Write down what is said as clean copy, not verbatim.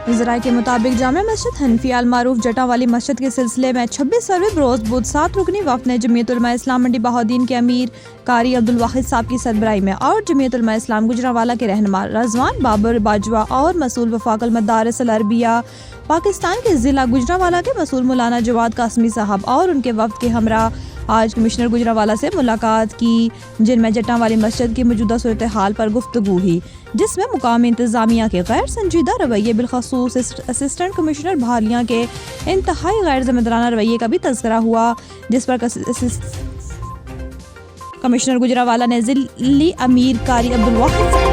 ज़राए के मुताबिक जामा मस्जिद हनफी अल मारूफ जटावाली मस्जिद के सिलसिले में 26 बरोज़ बुध 7 रुकनी वफ़द ने जमीयत उलमा इस्लाम मंडी बहाउद्दीन के अमीर कारी अब्दुल वाहिद साहब की सरबराही में और जमीयत उलमा इस्लाम गुजरांवाला के रहनुमा रज़वान बाबर बाजवा और मसूल वफाकल मदारिस अल अरबिया पाकिस्तान के ज़िला गुजरांवाला के मसूल मौलाना जवाद कासमी साहब और उनके वफ़द के हमरा आज कमिश्नर गुजरांवाला से मुलाकात की, जिनमें जटावाली मस्जिद की मौजूदा सूरत हाल पर गुफ्तगू हुई, जिसमें मुकामी इंतज़ामिया के गैर संजीदा रवैये बिलखसूस असिस्टेंट कमिश्नर बहालियाँ के इंतहाई गैर जिम्मेदाराना रवैये का भी तज़किरा हुआ, जिस पर कमिश्नर गुजरांवाला ने ज़िली अमीर कारी अब्दुल वाहिद